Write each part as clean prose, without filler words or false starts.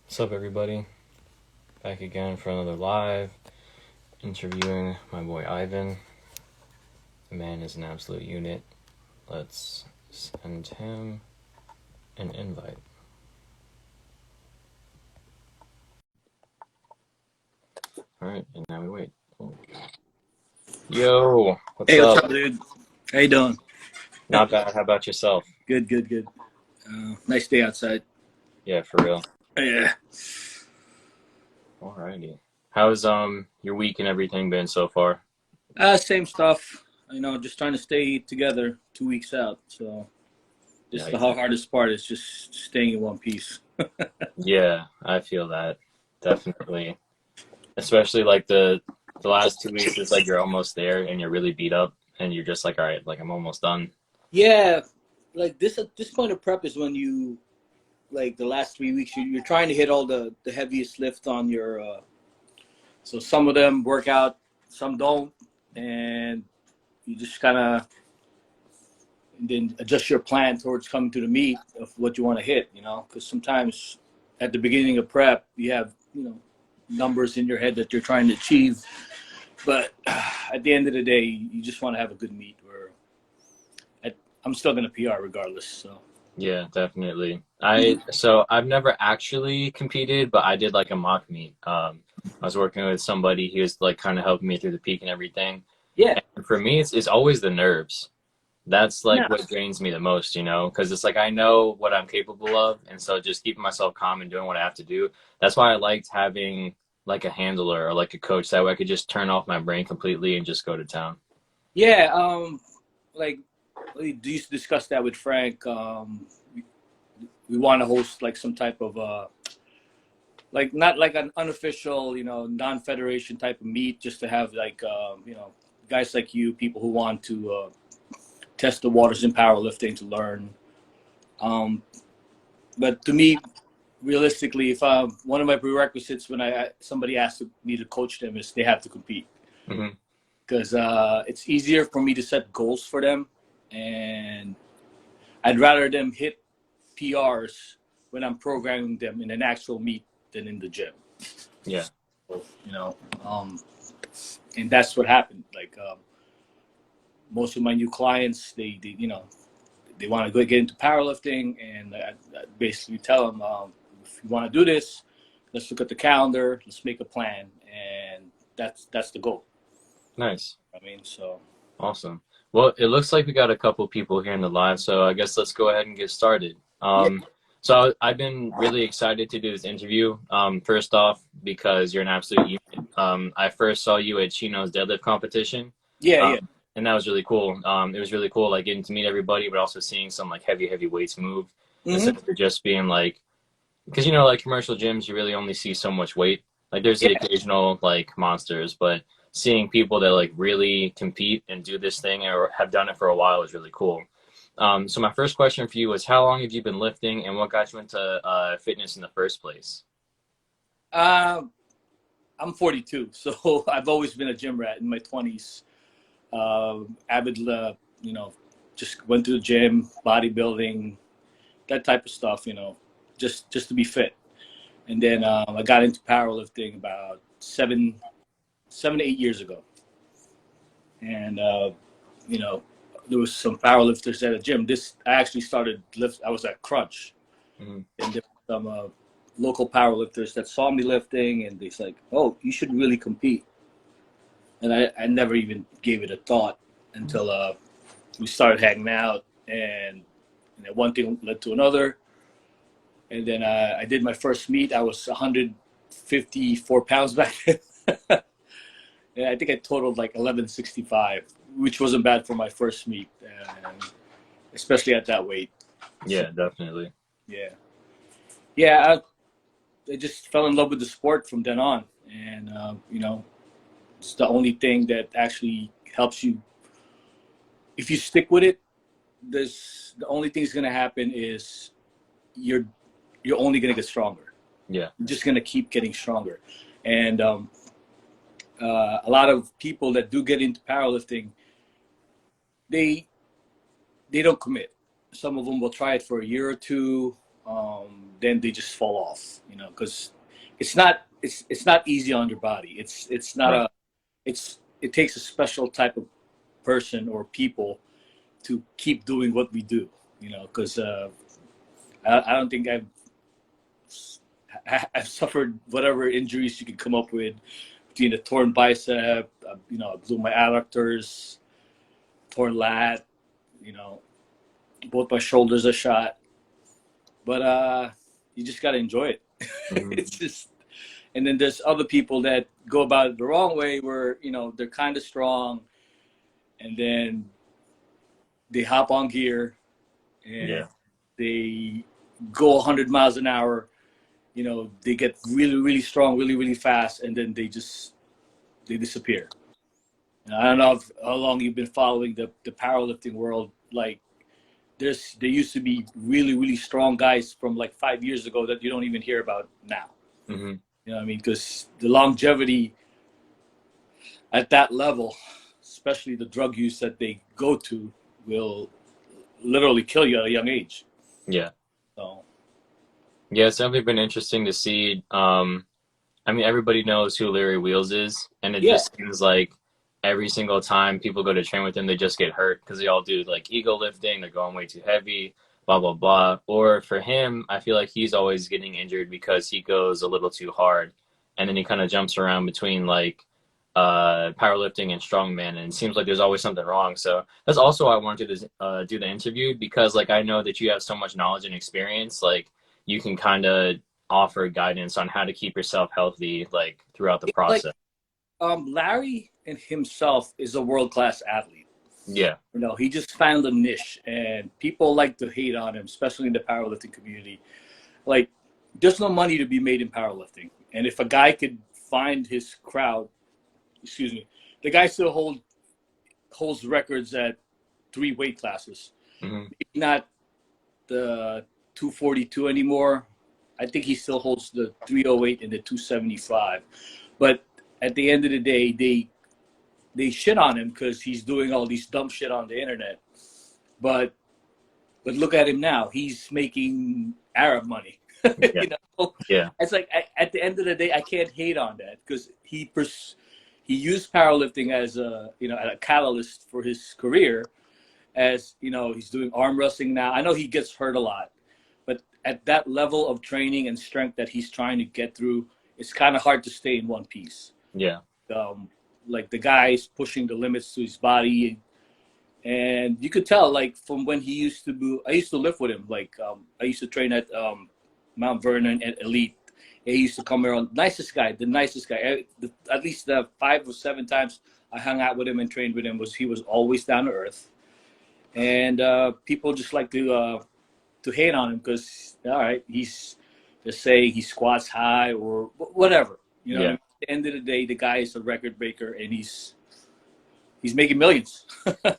What's up, everybody? Back again for another live, interviewing my boy Ivan. The man is an absolute unit. Let's send him an invite. Alright, and now we wait. Yo, what's Hey, what's up? up, dude? How you doing? Not bad. How about yourself? Good, good, good. Nice day outside. Yeah, for real. Yeah. Alrighty. How's your week and everything been so far? Same stuff. Just trying to stay together 2 weeks out. So just the Yeah, hardest part is just staying in one piece. yeah, I feel that definitely. Especially like the last 2 weeks, it's like you're almost there and you're really beat up, and you're just like, all right, like I'm almost done. Yeah, like this at this point of prep is when you like the last 3 weeks you're trying to hit all the heaviest lift on your. So some of them work out, some don't, and you just kind of then adjust your plan towards coming to the meet of what you want to hit, because sometimes at the beginning of prep, you have, numbers in your head that you're trying to achieve. But at the end of the day, you just want to have a good meet where I'm still going to PR regardless. So. Yeah, definitely. I've never actually competed, but I did like a mock meet. I was working with somebody. He was like kind of helping me through the peak and everything. Yeah. And for me, it's always the nerves. That's like Yeah. what drains me the most, because it's like I know what I'm capable of, and so just keeping myself calm and doing what I have to do. That's why I liked having like a handler or like a coach, that way I could just turn off my brain completely and just go to town. Yeah. Like, we used to discuss that with Frank. We want to host like some type of like not like an unofficial, non-federation type of meet, just to have like guys like you, people who want to test the waters in powerlifting to learn. But to me, realistically, if one of my prerequisites when somebody asks me to coach them is they have to compete, Hmm. because it's easier for me to set goals for them, and I'd rather them hit PRs when I'm programming them in an actual meet than in the gym. Yeah. You know, um, and that's what happened. Like most of my new clients, they want to go get into powerlifting, and I basically tell them, if you want to do this, let's look at the calendar, let's make a plan, and that's the goal. Nice. I mean, so Awesome. Well, it looks like we got a couple people here in the live, so I guess let's go ahead and get started. yeah, I've been really excited to do this interview. First off, because you're an absolute unit. I first saw you at Chino's deadlift competition, yeah, yeah. um, and that was really cool. It was really cool, like getting to meet everybody, but also seeing some like heavy weights move instead Mm-hmm. of just being like, because like commercial gyms, you really only see so much weight. Like there's the Yeah. occasional like monsters, but seeing people that like really compete and do this thing or have done it for a while is really cool. So my first question for you was, how long have you been lifting, and what got you into fitness in the first place? Um, I'm 42, so I've always been a gym rat in my 20s. Avid, just went to the gym, bodybuilding, that type of stuff. Just to be fit. And then I got into powerlifting about 7 to 8 years ago. And there was some powerlifters at a gym. I actually started lift. I was at Crunch, Mhm. and there were some local powerlifters that saw me lifting, and they said, "Oh, you should really compete." And I never even gave it a thought until we started hanging out, and one thing led to another. And then I did my first meet. I was 154 pounds back then. Yeah, I think I totaled like 1165, which wasn't bad for my first meet, and especially at that weight. So Yeah, definitely. yeah, yeah, I just fell in love with the sport from then on, and it's the only thing that actually helps you. If you stick with it, the only thing that's gonna happen is you're you're only gonna get stronger. Yeah. You're just gonna keep getting stronger, and a lot of people that do get into powerlifting, they they don't commit. Some of them will try it for a year or two. then they just fall off, you know, because it's not easy on your body. It's not Right. it takes a special type of person or people to keep doing what we do, you know, because I don't think I've suffered whatever injuries you could come up with between a torn bicep, you know, I blew my adductors, torn lat, you know, both my shoulders are shot. But you just got to enjoy it. Mhm. It's just, and then there's other people that go about it the wrong way where, you know, they're kind of strong and then they hop on gear and Yeah. they go 100 miles an hour. You know, they get really, really strong, really, really fast, and then they disappear. And I don't know how long you've been following the powerlifting world. Like, there used to be really, really strong guys from like 5 years ago that you don't even hear about now. Hmm. You know what I mean? Because the longevity at that level, especially the drug use that they go to, will literally kill you at a young age. Yeah. So Yeah, it's definitely been interesting to see. I mean, everybody knows who Larry Wheels is, and it yeah, just seems like every single time people go to train with him, they just get hurt because they all do like ego lifting, they're going way too heavy, blah, blah, blah. Or for him, I feel like he's always getting injured because he goes a little too hard. And then he kind of jumps around between like powerlifting and strongman, and it seems like there's always something wrong. So that's also why I wanted to do the interview because like I know that you have so much knowledge and experience, like you can kind of offer guidance on how to keep yourself healthy like throughout the like process. Larry and himself is a world class athlete. Yeah. You know, he just found a niche, and people like to hate on him, especially in the powerlifting community. Like, there's no money to be made in powerlifting, and if a guy could find his crowd, excuse me, the guy still holds records at 3 weight classes. Hmm. Maybe not the 242 anymore. I think he still holds the 308 and the 275. But at the end of the day, they shit on him because he's doing all these dumb shit on the internet. But look at him now. He's making Arab money. Yeah. You know, Yeah. it's like at the end of the day, I can't hate on that because he used powerlifting as a catalyst for his career. As you know, he's doing arm wrestling now. I know he gets hurt a lot, but at that level of training and strength that he's trying to get through, it's kind of hard to stay in one piece. Yeah. Um, like the guy's pushing the limits to his body, and you could tell like from when he used to be. I used to live with him. Like I used to train at Mount Vernon at Elite. He used to come around. Nicest guy, the nicest guy. At least the 5 or 7 times I hung out with him and trained with him he was always down to earth. And people just like to hate on him because all right, he's just say he squats high or whatever. You know what I Yeah. mean? At the end of the day, the guy is a record breaker and he's making millions.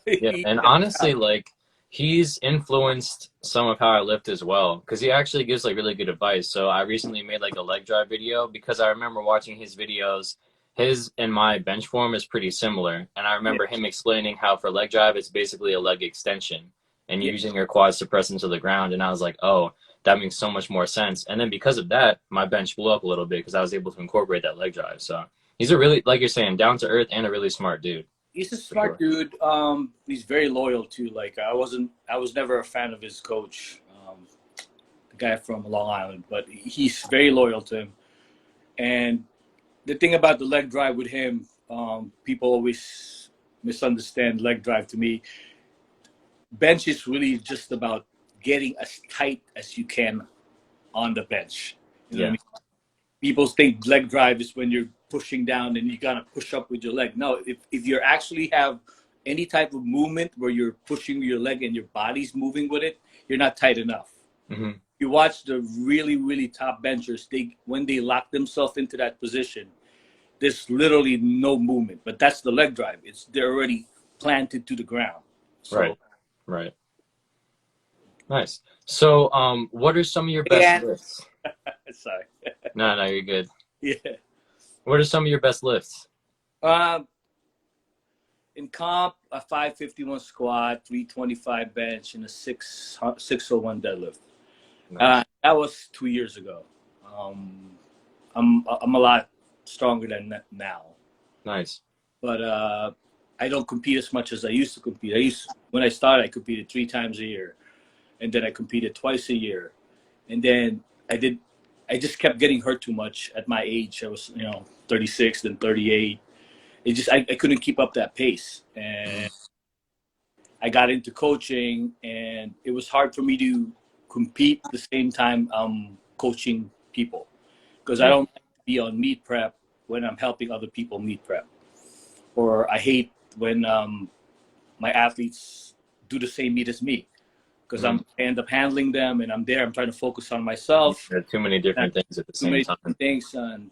Yeah. And honestly, like he's influenced some of how I lift as well because he actually gives like really good advice. So I recently made like a leg drive video because I remember watching his videos. His and my bench form is pretty similar. And I Yeah, remember him explaining how for leg drive, it's basically a leg extension and yeah. you're using your quads to press into the ground. And I was like, oh, that makes so much more sense. And then because of that, my bench blew up a little bit because I was able to incorporate that leg drive. So he's a really, like you're saying, down to earth and a really smart dude He's a for smart sure. dude. He's very loyal too. Like I was never a fan of his coach, the guy from Long Island, but he's very loyal to him. And the thing about the leg drive with him, people always misunderstand leg drive to me. Bench is really just about getting as tight as you can on the bench. You know what I Yeah. mean? People think leg drive is when you're pushing down and you gotta push up with your leg. No, if you actually have any type of movement where you're pushing your leg and your body's moving with it, you're not tight enough. Hmm. You watch the really, really top benchers, when they lock themselves into that position, there's literally no movement. But that's the leg drive. They're already planted to the ground. Right. So Right. Nice. So, what are some of your best and lifts? sorry. No, no, you're good. Yeah. What are some of your best lifts? Um, in comp, a 551 squat, 325 bench, and a 601 deadlift. Nice. That was 2 years ago. I'm a lot stronger than that now, Nice. but I don't compete as much as I used to compete. When I started, I competed 3 times a year, and then I competed twice a year, and then I just kept getting hurt too much at my age. I was 36, then 38. I couldn't keep up that pace, and I got into coaching, and it was hard for me to compete at the same time coaching people, because I Yeah. don't like to be on meet prep when I'm helping other people meet prep, or I hate when my athletes do the same meet as me, because Mm. I end up handling them, and I'm there. I'm trying to focus on myself. There are too many different things at the Too same many time. different things, and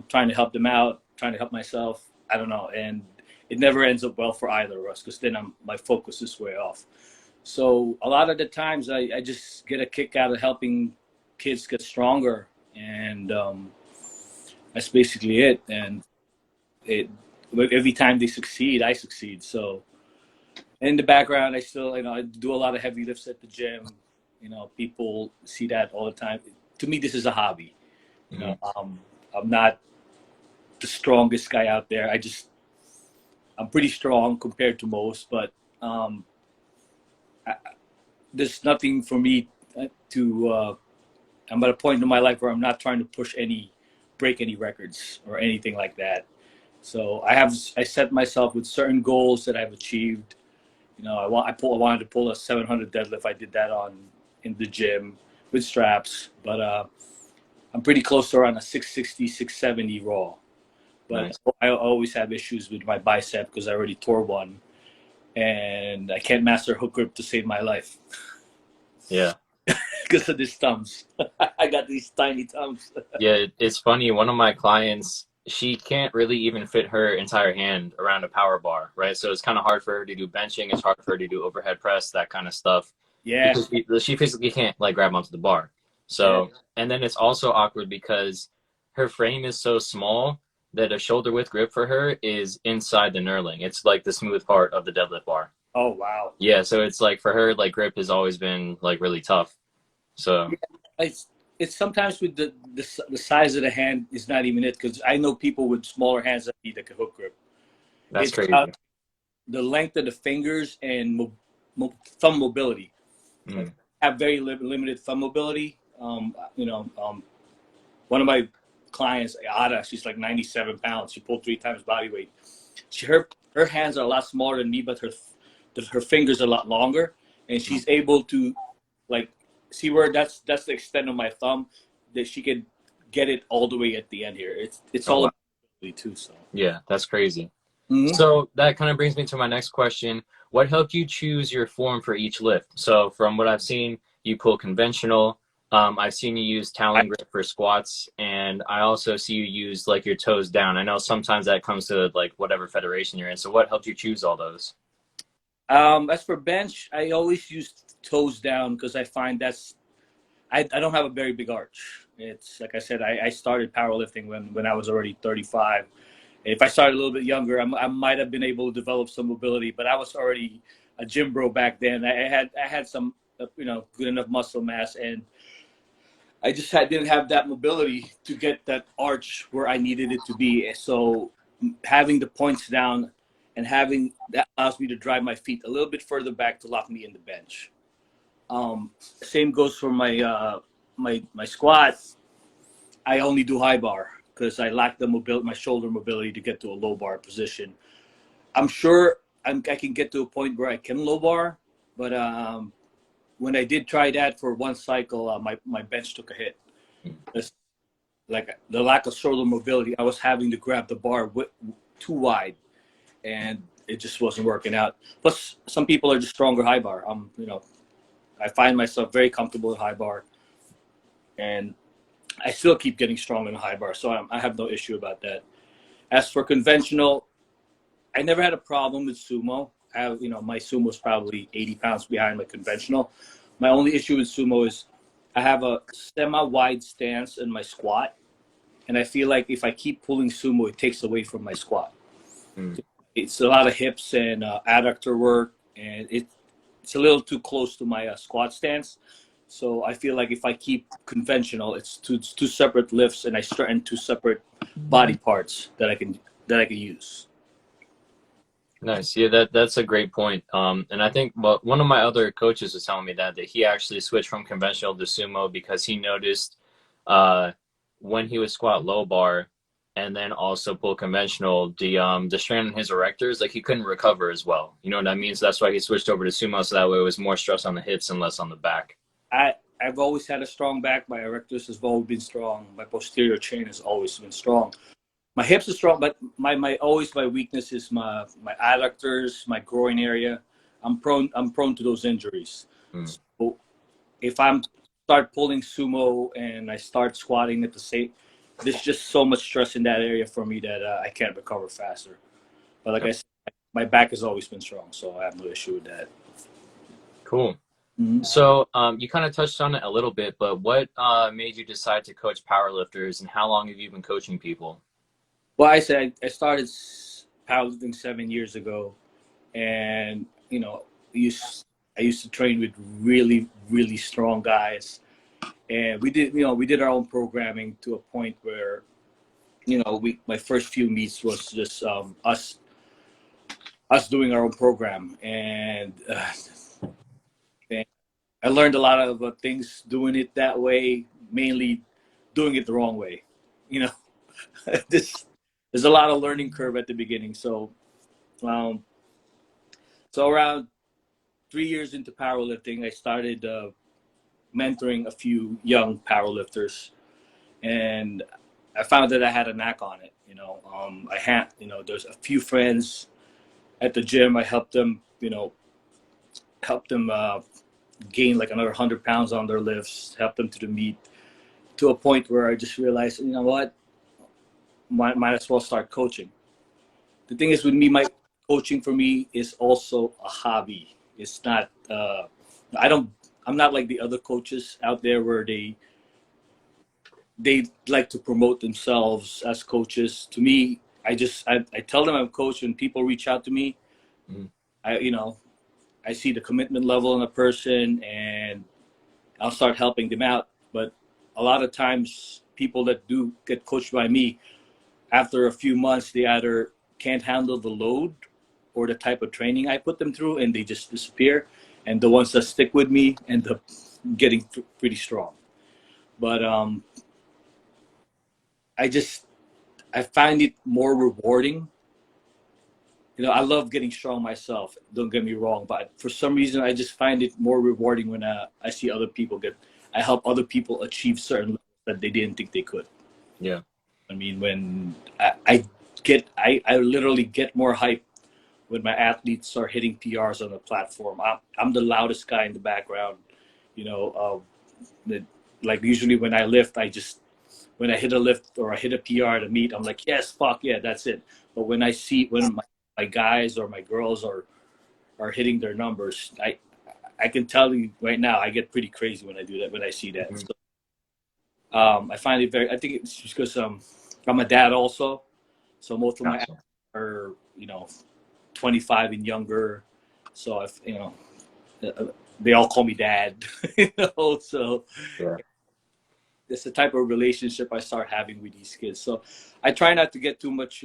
trying to help them out, trying to help myself. I don't know, and it never ends up well for either of us, because then my focus is way off. So a lot of the times I just get a kick out of helping kids get stronger, and that's basically it. And it every time they succeed, I succeed. So in the background, I still I do a lot of heavy lifts at the gym. People see that all the time. To me, this is a hobby. I'm not the strongest guy out there. I'm pretty strong compared to most, but there's nothing for me to. I'm at a point in my life where I'm not trying to break any records or anything like that. So I set myself with certain goals that I've achieved. I wanted to pull a 700 deadlift. I did that in the gym with straps, but I'm pretty close to around a 660, 670 raw. But Nice. I always have issues with my bicep because I already tore one, and I can't master hook grip to save my life Yeah. because of these thumbs. I got these tiny thumbs. Yeah, it's funny. One of my clients, she can't really even fit her entire hand around a power bar, right? So it's kind of hard for her to do benching. It's hard for her to do overhead press, that kind of stuff, Yeah, because she physically can't like grab onto the bar. yeah. So, and then it's also awkward because her frame is so small that a shoulder width grip for her is inside the knurling. It's like the smooth part of the deadlift bar. Oh wow. Yeah, so it's like for her, like grip has always been like really tough. So, It's sometimes with the size of the hand is not even it, because I know people with smaller hands that need like a hook grip. that's It's crazy. the length of the fingers and thumb mobility. Like, Mm. I have very limited thumb mobility. One of my clients, Ada, she's like 97 pounds. She pulled 3 times body weight. Her hands are a lot smaller than me, but her fingers are a lot longer, and she's able to like see where that's the extent of my thumb, that she can get it all the way at the end here. It's Oh, all wow. about ability too. So Yeah, that's crazy. mm-hmm. So that kind of brings me to my next question. What helped you choose your form for each lift? So from what I've seen, you pull conventional. I've seen you use Talon grip for squats, and I also see you use like your toes down. I know sometimes that comes to like whatever federation you're in. So what helped you choose all those? As for bench, I always use toes down, because I find I don't have a very big arch. It's like I said, I started powerlifting when I was already 35. If I started a little bit younger, I might have been able to develop some mobility, but I was already a gym bro back then. I had some good enough muscle mass, and didn't have that mobility to get that arch where I needed it to be. So having the points down and having that allows me to drive my feet a little bit further back to lock me in the bench. Same goes for my squat. I only do high bar because I lack my shoulder mobility to get to a low bar position. I'm sure I can get to a point where I can low bar, but when I did try that for one cycle, my bench took a hit. It's like the lack of shoulder mobility, I was having to grab the bar too wide, and it just wasn't working out. Plus, some people are just stronger high bar. I find myself very comfortable with high bar, and I still keep getting strong in the high bar, so I have no issue about that. As for conventional, I never had a problem with sumo. My sumo is probably 80 pounds behind my conventional. My only issue with sumo is I have a semi-wide stance in my squat, and I feel like if I keep pulling sumo, it takes away from my squat. Mm. It's a lot of hips and adductor work, and it's a little too close to my squat stance. So I feel like if I keep conventional, it's two separate lifts, and I strengthen two separate body parts that I can use. Nice. Yeah, that's a great point. And I think one of my other coaches was telling me that he actually switched from conventional to sumo because he noticed uh, when he would squat low bar and then also pull conventional, the strain on his erectors, like he couldn't recover as well. You know what I mean? So that's why he switched over to sumo, so that way it was more stress on the hips and less on the back. I've always had a strong back. My erectors has always been strong. My posterior chain has always been strong. My hips are strong, but my weakness is my adductors, my groin area. I'm prone to those injuries. Mm. So if I'm start pulling sumo and I start squatting at the same, there's just so much stress in that area for me that I can't recover faster. But like I said, my back has always been strong, so I have no issue with that. Cool. Mm-hmm. So you kind of touched on it a little bit, but what made you decide to coach powerlifters, and how long have you been coaching people? Well, I started powerlifting 7 years ago, and I used to train with really really strong guys, and we did our own programming to a point where my first few meets was just us doing our own program, and I learned a lot of things doing it that way, mainly doing it the wrong way. You know, this there's a lot of learning curve at the beginning. Um, so around 3 years into powerlifting, I started mentoring a few young powerlifters, and I found that I had a knack on it. I had, there's a few friends at the gym. I helped them, gain like another 100 pounds on their lifts, help them to the meet, to a point where I just realized, you know what, might as well start coaching. The thing is with me, my coaching for me is also a hobby. It's not, I don't, I'm not like the other coaches out there where they like to promote themselves as coaches. To me, I tell them I'm a coach, and people reach out to me. Mm-hmm. I see the commitment level in a person, and I'll start helping them out. But a lot of times, people that do get coached by me, after a few months, they either can't handle the load or the type of training I put them through, and they just disappear. And the ones that stick with me end up getting pretty strong. But I just I find it more rewarding. I love getting strong myself. Don't get me wrong, but for some reason, I just find it more rewarding when I see other people I help other people achieve certain levels that they didn't think they could. Yeah. I mean, when I literally get more hype when my athletes are hitting PRs on the platform. I'm the loudest guy in the background. You know, like usually when I lift, when I hit a lift or I hit a PR at a meet, I'm like, yes, fuck yeah, that's it. But when I see when my guys or my girls are hitting their numbers, I can tell you right now, I get pretty crazy when I do that, when I see that. Mm-hmm. So, I find it I think it's just because I'm a dad also. So most of my Gotcha. are 25 and younger. So they all call me dad. So Yeah. it's the type of relationship I start having with these kids. So I try not to get too much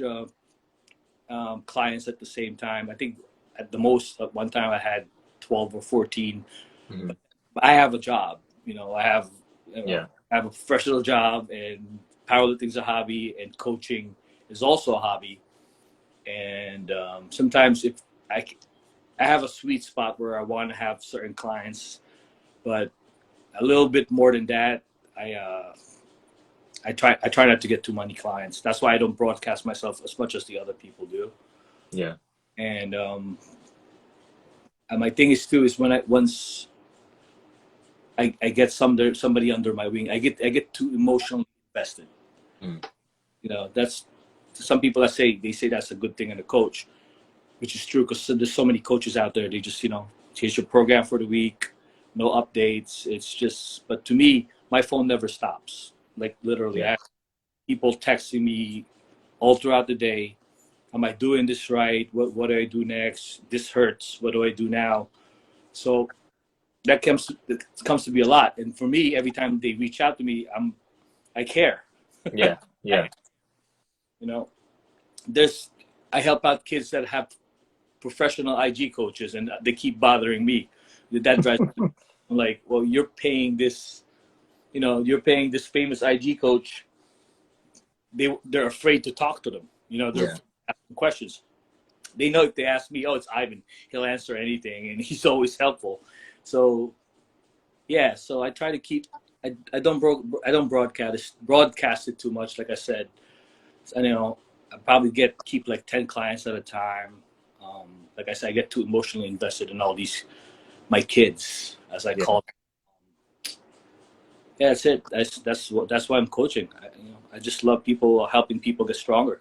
clients at the same time. I think at the most at one time I had 12 or 14. Mm-hmm. I have a job. Yeah. I have a professional job, and powerlifting's a hobby, and coaching is also a hobby. And sometimes if I, I have a sweet spot where I want to have certain clients, but a little bit more than that, I try not to get too many clients. That's why I don't broadcast myself as much as the other people do. Yeah. And my thing is too is once I get somebody under my wing, I get too emotionally invested. Mm. That's some people that say that's a good thing in a coach, which is true because there's so many coaches out there. They just here's your program for the week, no updates. It's just, but to me, my phone never stops. Like literally, I Yeah. have people texting me all throughout the day. Am I doing this right? What do I do next? This hurts. What do I do now? So that comes to be a lot. And for me, every time they reach out to me, I care. Yeah. Yeah. You know, I help out kids that have professional IG coaches, and they keep bothering me. That drives me. I'm like, well, you're paying this, you're paying this famous IG coach. They're afraid to talk to them. They're Yeah. asking questions. They know if they ask me, oh, it's Ivan, he'll answer anything, and he's always helpful. So yeah, so I try to keep. I don't broadcast it too much. Like I said, I probably keep like 10 clients at a time. Like I said, I get too emotionally invested in all these my kids, as I Yeah. call them. Yeah, that's it. That's why I'm coaching. I just love helping people get stronger.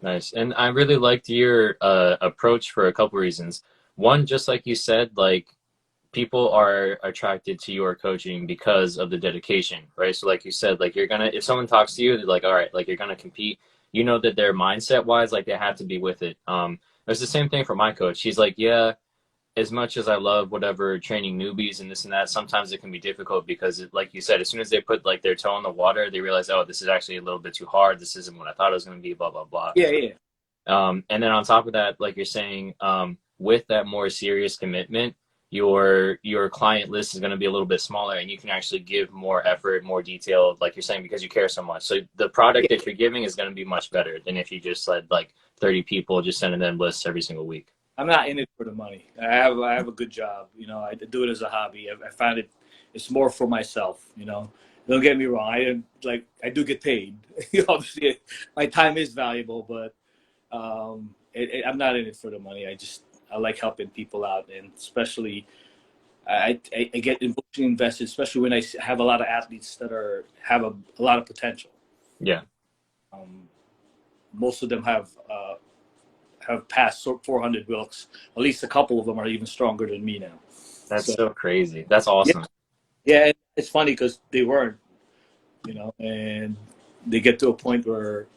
Nice. And I really liked your approach for a couple reasons. One, just like you said, like people are attracted to your coaching because of the dedication, right? So like you said, like if someone talks to you, they're like, all right, like you're gonna compete, you know that their mindset wise, like they have to be with it. It's the same thing for my coach. He's like, yeah, as much as I love whatever training newbies and this and that, sometimes it can be difficult because like you said, as soon as they put like their toe in the water, they realize, oh, this is actually a little bit too hard. This isn't what I thought it was gonna be, blah, blah, blah. Yeah, yeah. And then on top of that, like you're saying, with that more serious commitment, your client list is going to be a little bit smaller, and you can actually give more effort, more detail, like you're saying, because you care so much. So the product that you're giving is going to be much better than if you just led like 30 people just sending them lists every single week. I'm not in it for the money. I have a good job. I do it as a hobby. I find it's more for myself. Don't get me wrong. I do get paid. Obviously, my time is valuable, but I'm not in it for the money. I like helping people out, and especially I get emotionally invested, especially when I have a lot of athletes that have a lot of potential. Yeah. Most of them have passed 400 Wilks. At least a couple of them are even stronger than me now. That's so crazy. That's awesome. Yeah, it's funny because they weren't, and they get to a point where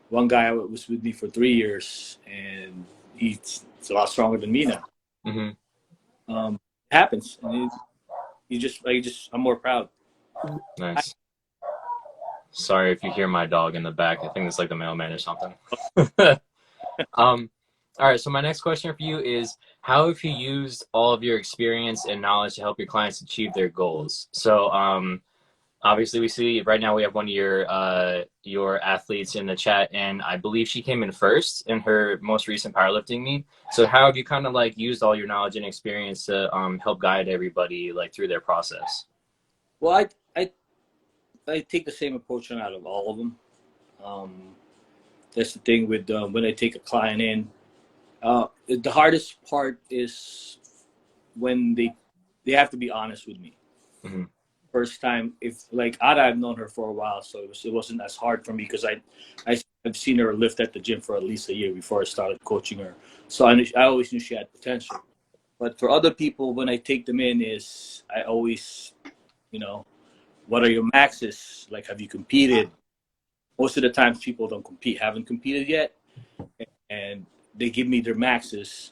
one guy was with me for 3 years, and he's a lot stronger than me now. Mm-hmm. It happens. And I'm more proud. Nice. Sorry if you hear my dog in the back. I think it's like the mailman or something. All right. So my next question for you is, how have you used all of your experience and knowledge to help your clients achieve their goals? So, obviously, we see right now we have one of your athletes in the chat, and I believe she came in first in her most recent powerlifting meet. So how have you kind of like used all your knowledge and experience to help guide everybody like through their process? Well, I take the same approach out of all of them. That's the thing with when I take a client in. The hardest part is when they have to be honest with me. Mm-hmm. First time, if like Ada, I've known her for a while, so it wasn't as hard for me because I've seen her lift at the gym for at least a year before I started coaching her. So I always knew she had potential. But for other people, when I take them in, I always, what are your maxes? Like, have you competed? Most of the times, people haven't competed yet, and they give me their maxes,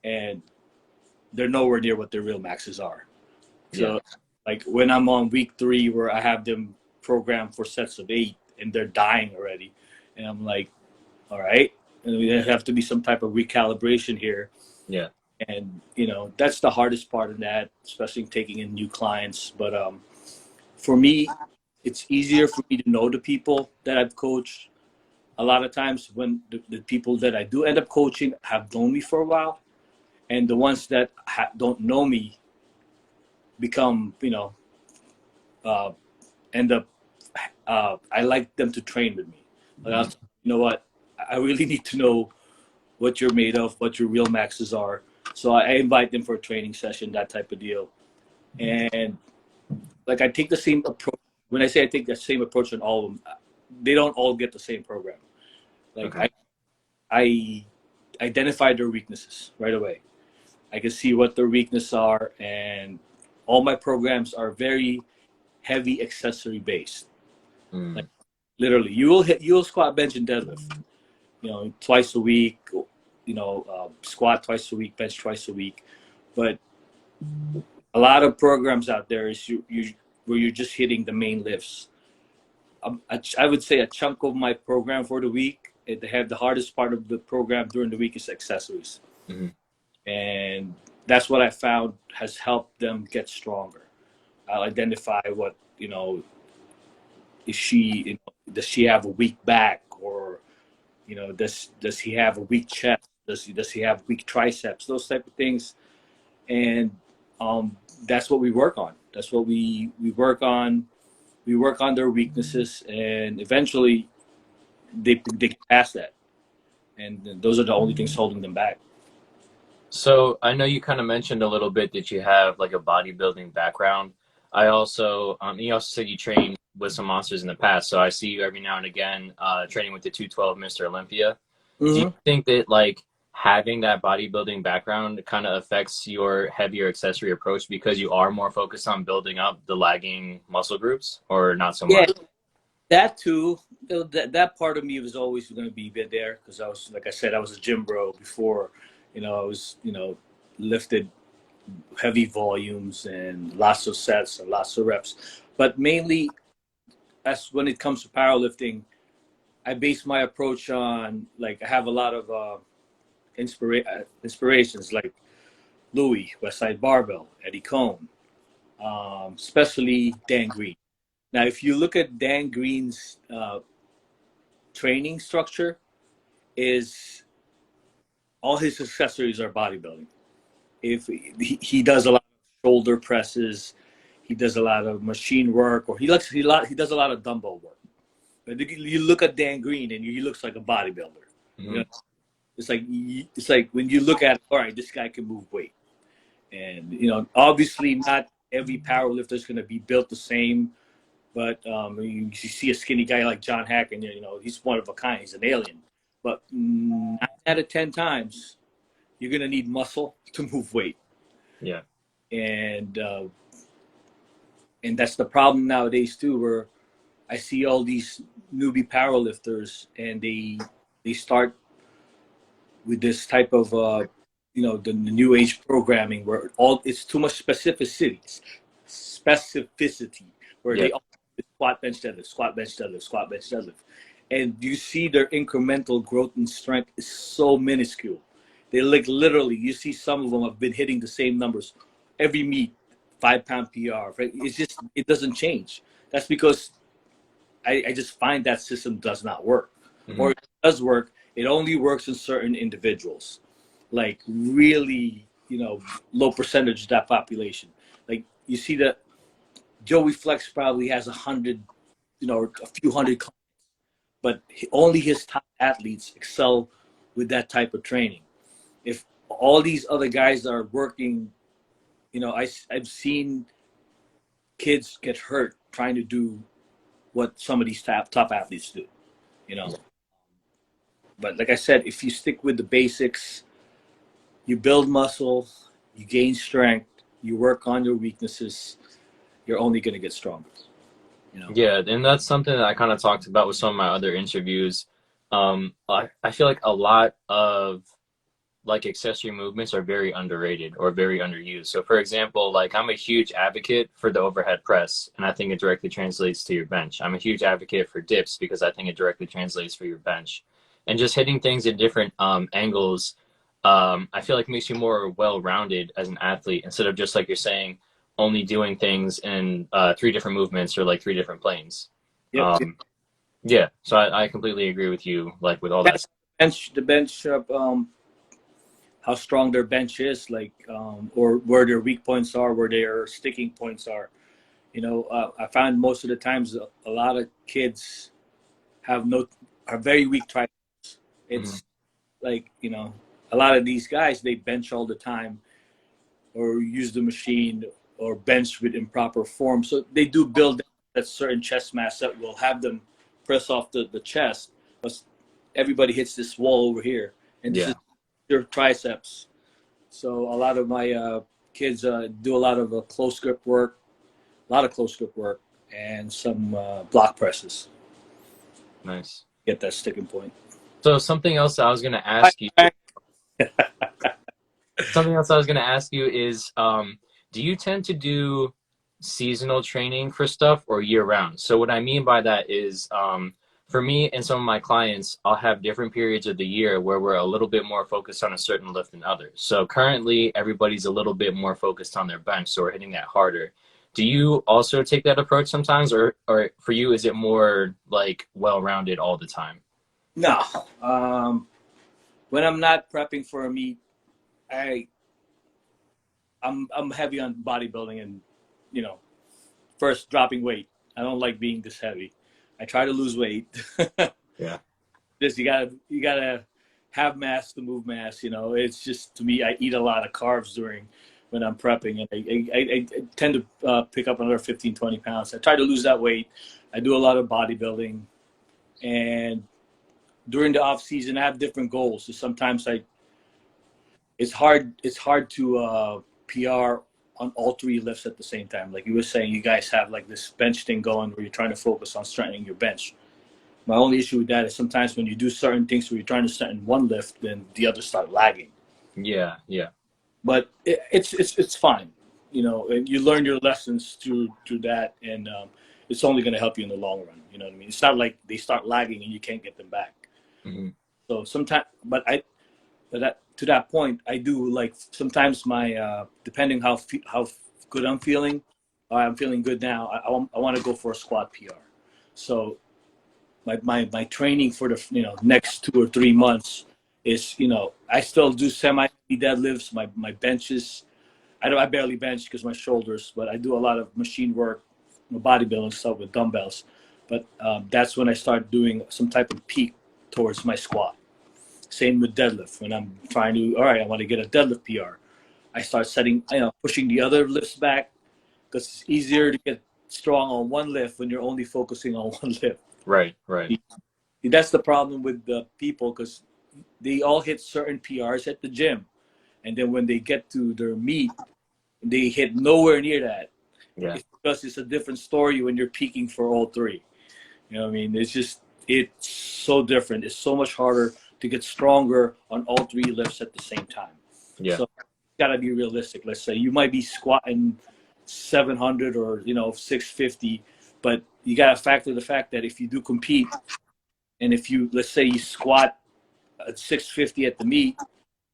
and they're nowhere near what their real maxes are. So. Yeah. Like when I'm on week 3 where I have them programmed for sets of 8 and they're dying already. And I'm like, all right, and there have to be some type of recalibration here. Yeah. And, that's the hardest part of that, especially taking in new clients. But for me, it's easier for me to know the people that I've coached. A lot of times when the people that I do end up coaching have known me for a while, and the ones that don't know me become, end up, I like them to train with me. Like, you know what? I really need to know what you're made of, what your real maxes are. So I invite them for a training session, that type of deal. And like I take the same approach. When I say I take the same approach on all of them, they don't all get the same program. Like okay. I identify their weaknesses right away. I can see what their weaknesses are, and all my programs are very heavy accessory based. Like literally, you'll squat, bench, and deadlift, twice a week. Squat twice a week, bench twice a week. But a lot of programs out there is where you're just hitting the main lifts. I would say a chunk of my program for the week, they have the hardest part of the program during the week is accessories. Mm-hmm. And that's what I found has helped them get stronger. I'll identify what, is she, does she have a weak back, or, does he have a weak chest? Does he have weak triceps? Those type of things. And that's what we work on. That's what we work on. We work on their weaknesses, and eventually they get past that. And those are the only things holding them back. So I know you kind of mentioned a little bit that you have like a bodybuilding background. I also, you also said you trained with some monsters in the past. So I see you every now and again training with the 212 Mr. Olympia. Mm-hmm. Do you think that like having that bodybuilding background kind of affects your heavier accessory approach because you are more focused on building up the lagging muscle groups, or not so much? That too. That part of me was always going to be there because I was, like I said, I was a gym bro before. I was, lifted heavy volumes and lots of sets and lots of reps. But mainly, as when it comes to powerlifting, I base my approach on, like, I have a lot of inspirations like Louis, Westside Barbell, Eddie Cohn, especially Dan Green. Now, if you look at Dan Green's training structure, is all his accessories are bodybuilding. If he does a lot of shoulder presses, he does a lot of machine work, or he does a lot of dumbbell work. But you look at Dan Green and he looks like a bodybuilder. Mm-hmm. It's like when you look at, all right, this guy can move weight, and obviously not every powerlifter is going to be built the same. But you see a skinny guy like John Hacken, he's one of a kind. He's an alien. But 9 out of 10 times, you're going to need muscle to move weight. Yeah. And that's the problem nowadays too, where I see all these newbie powerlifters, and they start with this type of the new age programming where it's too much specificity, where they all squat, bench, deadlift, squat, bench, deadlift, squat, bench, deadlift. And you see their incremental growth and strength is so minuscule. They literally, you see some of them have been hitting the same numbers every meet, 5-pound PR. Right? It doesn't change. That's because I just find that system does not work. Mm-hmm. Or if it does work, it only works in certain individuals, like really, low percentage of that population. Like you see that Joey Flex probably has 100, a few hundred clients, but only his top athletes excel with that type of training. If all these other guys are working, I've seen kids get hurt trying to do what some of these top athletes do, But like I said, if you stick with the basics, you build muscle, you gain strength, you work on your weaknesses, you're only going to get stronger. Yeah, and that's something that I kind of talked about with some of my other interviews. I feel like a lot of like accessory movements are very underrated or very underused. So for example, like I'm a huge advocate for the overhead press, and I think it directly translates to your bench. I'm a huge advocate for dips because I think it directly translates for your bench. And just hitting things at different angles, I feel like makes you more well-rounded as an athlete instead of just like you're saying, only doing things in 3 different movements or like 3 different planes. Yep. Yeah, so I completely agree with you, like with all that. The bench, how strong their bench is, like, or where their weak points are, where their sticking points are. I find most of the times a lot of kids are very weak triceps. It's like, a lot of these guys, they bench all the time or use the machine or bench with improper form. So they do build that certain chest mass that will have them press off the chest. But everybody hits this wall over here. And this is their triceps. So a lot of my kids do a lot of close grip work, and some block presses. Nice. Get that sticking point. So something else I was going to ask you is, do do you tend to do seasonal training for stuff or year round? So what I mean by that is, for me and some of my clients, I'll have different periods of the year where we're a little bit more focused on a certain lift than others. So currently, everybody's a little bit more focused on their bench, so we're hitting that harder. Do you also take that approach sometimes, or for you, is it more like well-rounded all the time? No. When I'm not prepping for a meet, I I'm heavy on bodybuilding and, you know, first dropping weight. I don't like being this heavy. I try to lose weight. Yeah. Just you gotta have mass to move mass. You know, it's just, to me, I eat a lot of carbs during when I'm prepping, and I tend to pick up another 15, 20 pounds. I try to lose that weight. I do a lot of bodybuilding, and during the off season, I have different goals. So sometimes it's hard to PR on all three lifts at the same time. Like you were saying, you guys have like this bench thing going where you're trying to focus on strengthening your bench. My only issue with that is sometimes when you do certain things where you're trying to strengthen one lift, then the others start lagging. Yeah, yeah. But it's fine, you know. And you learn your lessons through that, and it's only going to help you in the long run. You know what I mean? It's not like they start lagging and you can't get them back. Mm-hmm. So sometimes, to that point, I do like sometimes my depending how good I'm feeling. I'm feeling good now. I want to go for a squat PR. So my training for the next 2 or 3 months is, I still do semi deadlifts. My benches, I barely bench because my shoulders, but I do a lot of machine work, bodybuilding stuff with dumbbells. But that's when I start doing some type of peak towards my squat. Same with deadlift. When I'm trying to, all right, I want to get a deadlift PR. I start pushing the other lifts back, because it's easier to get strong on one lift when you're only focusing on one lift. Right, right. That's the problem with the people, because they all hit certain PRs at the gym, and then when they get to their meet, they hit nowhere near that. Yeah. It's because it's a different story when you're peaking for all three. You know what I mean? It's so different. It's so much harder to get stronger on all three lifts at the same time. Yeah. So you gotta be realistic. Let's say you might be squatting 700 or 650, but you gotta factor the fact that if you do compete, and if let's say you squat at 650 at the meet,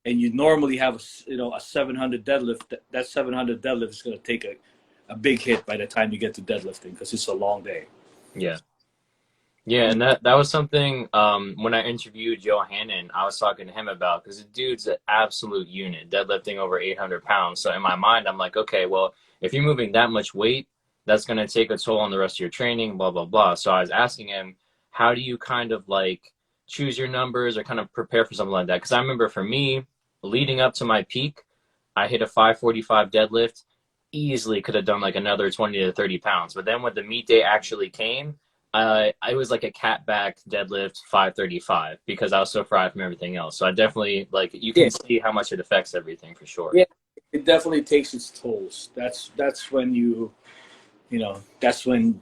and you normally have a 700 deadlift, that 700 deadlift is going to take a big hit by the time you get to deadlifting, because it's a long day. Yeah. Yeah, and that was something when I interviewed Joe Hannon, I was talking to him about, because the dude's an absolute unit, deadlifting over 800 pounds. So in my mind, I'm like, okay, well, if you're moving that much weight, that's going to take a toll on the rest of your training, blah, blah, blah. So I was asking him, how do you kind of like choose your numbers or kind of prepare for something like that? Because I remember for me, leading up to my peak, I hit a 545 deadlift, easily could have done like another 20 to 30 pounds. But then when the meet day actually came, I was like a cat back deadlift 535 because I was so fried from everything else. So I definitely, like, you can see how much it affects everything for sure. Yeah, it definitely takes its tolls. That's when that's when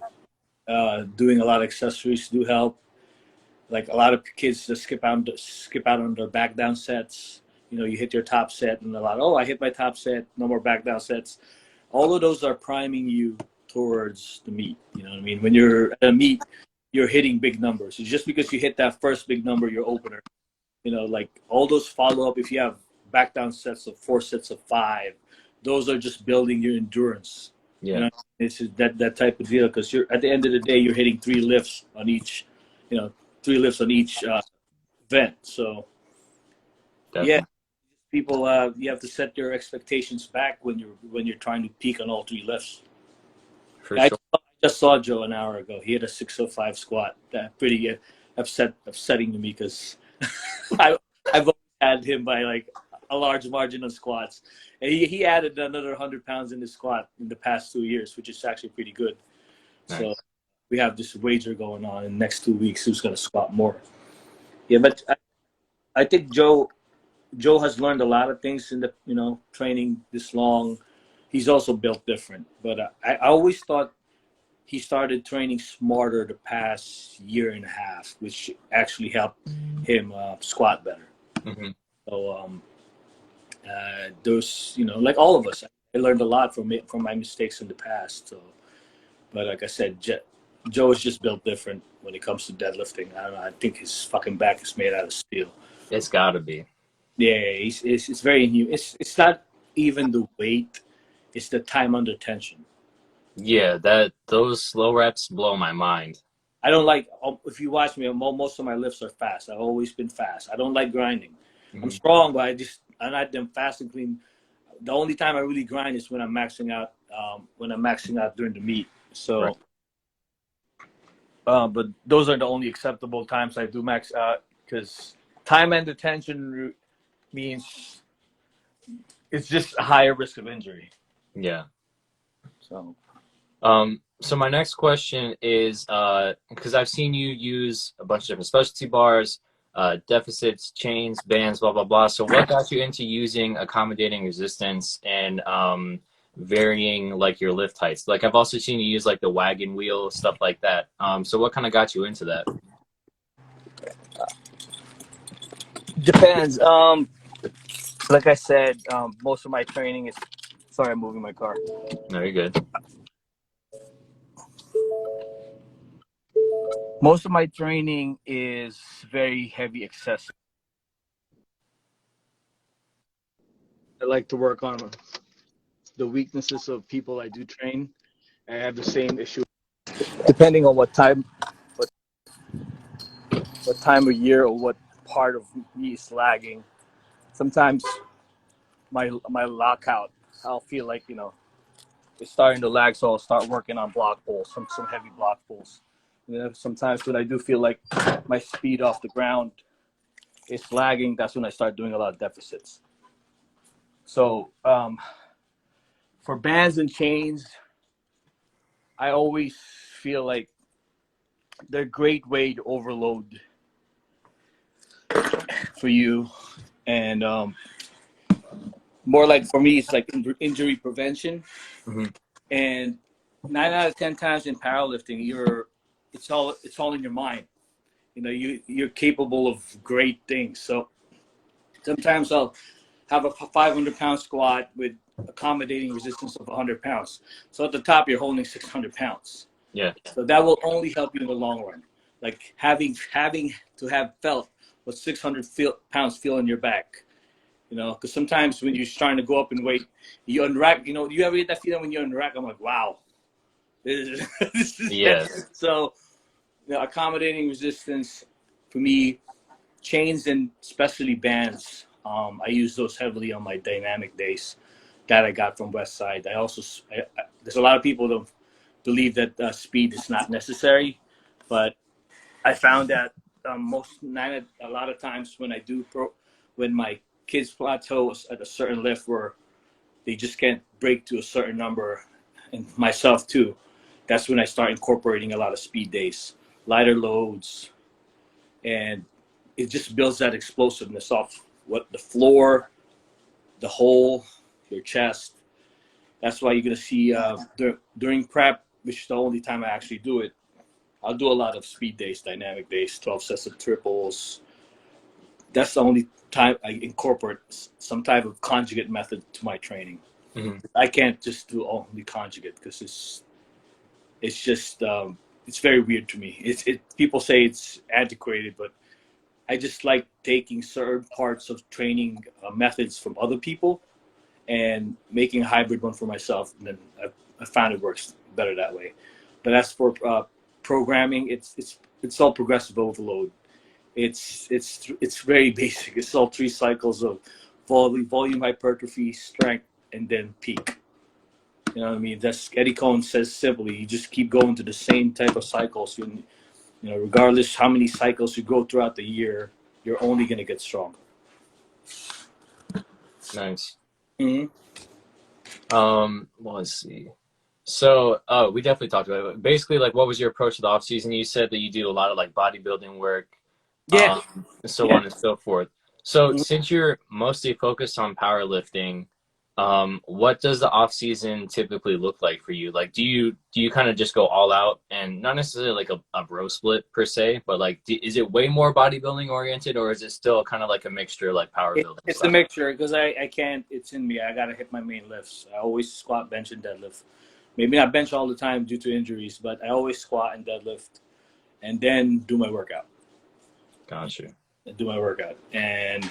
doing a lot of accessories do help. Like a lot of kids just skip out on their back down sets. You hit your top set, and I hit my top set, no more back down sets. All of those are priming you towards the meet. You know what I mean? When you're at a meet, you're hitting big numbers. It's just because you hit that first big number, your opener, like all those follow up, if you have back down sets of 4 sets of 5, those are just building your endurance. Yeah. It's just that type of deal, because you're, at the end of the day, you're hitting 3 lifts on each, 3 lifts on each event. So Definitely. yeah, people, you have to set your expectations back when you're trying to peak on all 3 lifts. For I sure. just saw Joe an hour ago. He had a 605 squat. That pretty upsetting to me, because I've always had him by like a large margin on squats, and he added another 100 pounds in his squat in the past 2 years, which is actually pretty good. Nice. So we have this wager going on in the next 2 weeks who's going to squat more. Yeah, but I think Joe has learned a lot of things in the training this long. He's also built different, but I always thought he started training smarter the past year and a half, which actually helped him squat better. Mm-hmm. So those, like all of us, I learned a lot from it, from my mistakes in the past. So, but like I said, Joe is just built different when it comes to deadlifting. I don't know. I think his fucking back is made out of steel. It's got to be. Yeah, it's very new. It's not even the weight; it's the time under tension. Yeah, those slow reps blow my mind. I don't like. If you watch me, most of my lifts are fast. I've always been fast. I don't like grinding. I'm Mm-hmm. strong, but I'm not them fast and clean. The only time I really grind is when I'm maxing out. When I'm maxing out during the meet. So. Right. But those are the only acceptable times I do max out because time and attention means it's just a higher risk of injury. Yeah. So, So my next question is, because I've seen you use a bunch of different specialty bars, deficits, chains, bands, blah, blah, blah. So what got you into using accommodating resistance and varying like your lift heights? Like I've also seen you use like the wagon wheel, stuff like that. So what kind of got you into that? depends. Like I said, most of my training is. Sorry, I'm moving my car. No, you're good. Most of my training is very heavy accessory. I like to work on the weaknesses of people I do train. I have the same issue depending on what time of year or what part of me is lagging. Sometimes my lockout, I'll feel like it's starting to lag, so I'll start working on block pulls, some heavy block pulls. Sometimes when I do feel like my speed off the ground is lagging, that's when I start doing a lot of deficits. So for bands and chains, I always feel like they're a great way to overload for you, and more like for me, it's like injury prevention. Mm-hmm. And 9 out of 10 times in powerlifting, it's all in your mind. You're capable of great things. So sometimes I'll have a 500-pound squat with accommodating resistance of 100 pounds. So at the top, you're holding 600 pounds. Yeah. So that will only help you in the long run. Like having to have felt what 600 pounds feel in your back. Because sometimes when you're trying to go up in weight, you unrack. You ever get that feeling when you unrack? I'm like, wow. This is Yes. So, accommodating resistance for me, chains and especially bands. I use those heavily on my dynamic days that I got from Westside. There's a lot of people that believe that speed is not necessary, but I found that a lot of times when my kids plateau at a certain lift where they just can't break to a certain number, and myself too, that's when I start incorporating a lot of speed days, lighter loads, and it just builds that explosiveness off the floor, the hole, your chest. That's why you're gonna see during prep, which is the only time I actually do it. I'll do a lot of speed days, dynamic days, 12 sets of triples. That's the only time I incorporate some type of conjugate method to my training. Mm-hmm. I can't just do only conjugate because it's just it's very weird to me. People say it's antiquated, but I just like taking certain parts of training methods from other people and making a hybrid one for myself. And then I found it works better that way. But as for programming, it's all progressive overload. It's very basic. It's all 3 cycles of volume hypertrophy, strength, and then peak. You know what I mean? That's Eddie Cohn says simply. You just keep going to the same type of cycles. Regardless how many cycles you go throughout the year, you're only going to get stronger. Nice. Mm-hmm. Let's see. So, we definitely talked about it. Basically, like, what was your approach to the off season? You said that you do a lot of like bodybuilding work, Yeah. and so Yeah. on and so forth. So, Mm-hmm. since you're mostly focused on powerlifting, What does the off season typically look like for you? Like, do you kind of just go all out and not necessarily like a bro split per se, but like, is it way more bodybuilding oriented, or is it still kind of like a mixture, like power building It's a style? mixture because I can't. It's in me. I gotta hit my main lifts. I always squat, bench, and deadlift. Maybe not bench all the time due to injuries, but I always squat and deadlift, and then do my workout. Gotcha. Do my workout, and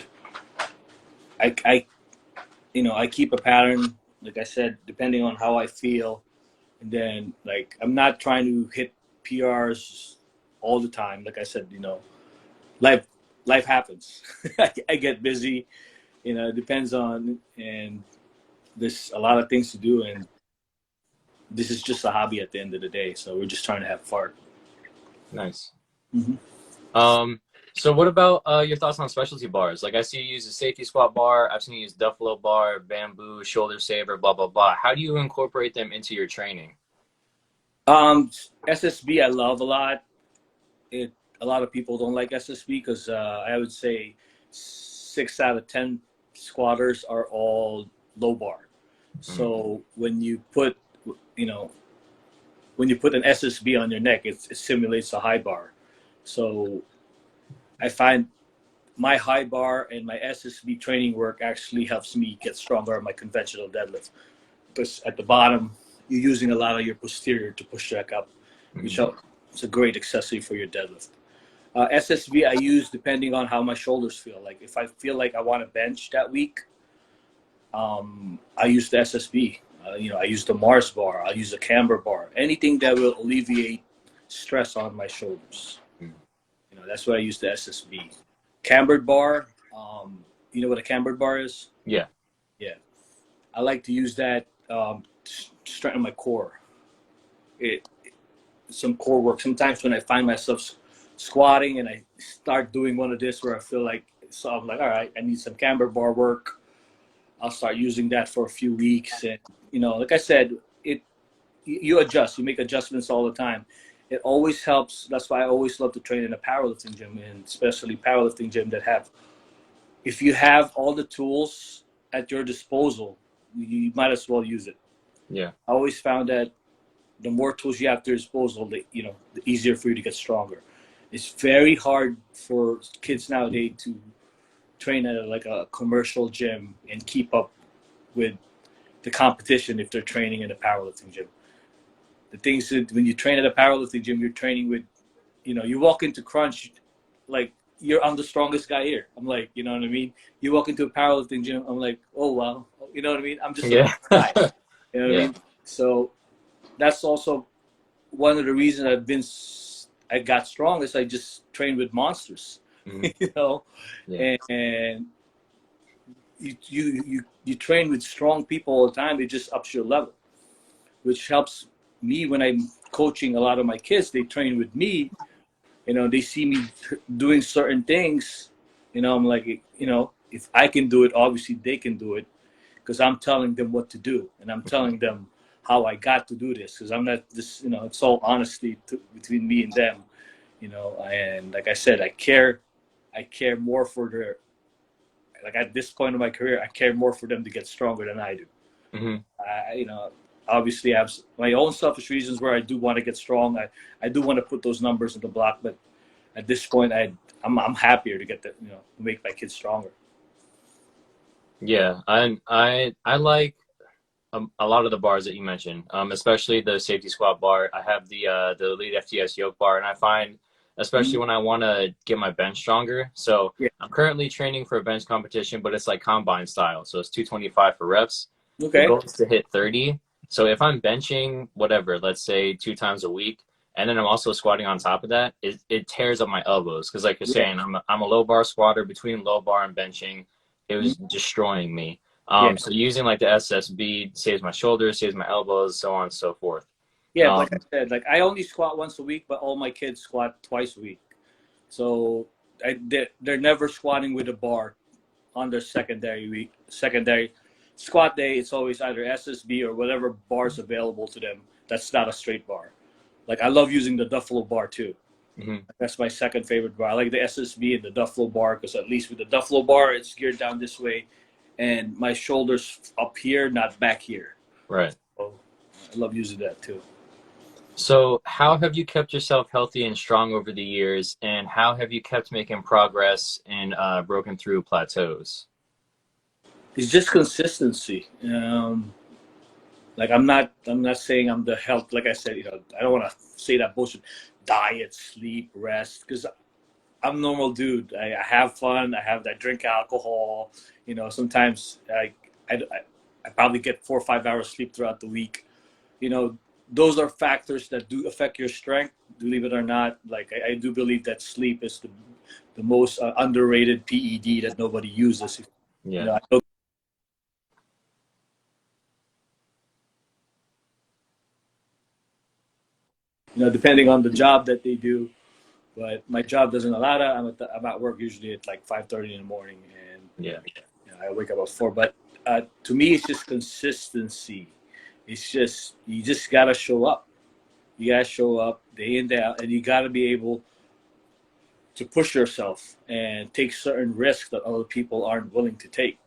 I I keep a pattern. Like I said, depending on how I feel, and then like I'm not trying to hit PRs all the time. Like I said, life life happens. I get busy. It depends on, and there's a lot of things to do, and this is just a hobby at the end of the day. So we're just trying to have fun. Nice. Mm-hmm. Um, so what about your thoughts on specialty bars? Like I see you use a safety squat bar, I've seen you use Duffalo bar, bamboo, shoulder saver, blah blah blah. How do you incorporate them into your training? Um, SSB I love a lot. It A lot of people don't like SSB because I would say 6 out of 10 squatters are all low bar. So you know, when you put an SSB on your neck, it simulates a high bar. So I find my high bar and my SSB training work actually helps me get stronger on my conventional deadlift. Because at the bottom, you're using a lot of your posterior to push back up, which Mhm. it's a great accessory for your deadlift. SSB I use depending on how my shoulders feel. Like if I feel like I want to bench that week, I use the SSB. I use the Mars bar. I use the camber bar. Anything that will alleviate stress on my shoulders. That's why I use the SSB. Cambered bar. You know what a cambered bar is? Yeah. Yeah. I like to use that to strengthen my core. Some core work. Sometimes when I find myself squatting and I start doing one of this where I feel like, so I'm like, all right, I need some camber bar work. I'll start using that for a few weeks. And, like I said, you adjust, you make adjustments all the time. It always helps. That's why I always love to train in a powerlifting gym, and especially powerlifting gym if you have all the tools at your disposal, you might as well use it. Yeah. I always found that the more tools you have at your disposal, the easier for you to get stronger. It's very hard for kids nowadays to train at like a commercial gym and keep up with the competition if they're training in a powerlifting gym. The thing is that when you train at a powerlifting gym, you're training with, you walk into crunch, like I'm the strongest guy here. I'm like, you know what I mean? You walk into a powerlifting gym, I'm like, oh, wow. You know what I mean? I'm just a Yeah. guy. You know what I Yeah. mean? So that's also one of the reasons I got strong is I just trained with monsters, Mhm. Yeah. and you train with strong people all the time. It just ups your level, which helps me when I'm coaching a lot of my kids. They train with me, they see me doing certain things, I'm like, if I can do it, obviously they can do it because I'm telling them what to do and I'm telling them how I got to do this because I'm not this, it's all honesty between me and them, and like I said, I care more for like at this point of my career, I care more for them to get stronger than I do. Hmm. Obviously I have my own selfish reasons where I do want to get strong. I do want to put those numbers in the block, but at this point, I'm happier to get to make my kids stronger. Yeah. I like a lot of the bars that you mentioned, especially the safety squat bar. I have the Elite FTS yoke bar, and I find, especially Mm-hmm. when I want to get my bench stronger. So Yeah. I'm currently training for a bench competition, but it's like combine style. So it's 225 for reps. The Okay. goal is to hit 30. So if I'm benching whatever, let's say 2 times a week, and then I'm also squatting on top of that, it tears up my elbows because, like you're Yeah. saying, I'm a low bar squatter. Between low bar and benching, it was Mm-hmm. destroying me. Yeah. So using like the SSB saves my shoulders, saves my elbows, so on and so forth. Yeah. Um, Like I said, like I only squat once a week, but all my kids squat twice a week. So they're never squatting with a bar on their secondary squat day. It's always either SSB or whatever bar's available to them. That's not a straight bar. Like I love using the Duffalo bar too. mhm. That's my second favorite bar. I like the SSB and the Duffalo bar because at least with the Duffalo bar, it's geared down this way. and my shoulders up here, not back here. Right. So I love using that too. So, how have you kept yourself healthy and strong over the years, and how have you kept making progress and broken through plateaus? It's just consistency. Like I'm not saying I'm the health. Like I said, I don't want to say that bullshit. Diet, sleep, rest, because I'm a normal dude. I have fun. I drink alcohol. Sometimes I, I probably get 4 or 5 hours sleep throughout the week. Those are factors that do affect your strength, believe it or not. Like I do believe that sleep is the most underrated PED that nobody uses. Yeah. I know, depending on the job that they do, but my job doesn't allow that. I'm at work usually at like 5:30 in the morning, and Yeah. I wake up at 4. But to me, it's just consistency. It's just you just gotta show up. You gotta show up day in day out, and you gotta be able to push yourself and take certain risks that other people aren't willing to take.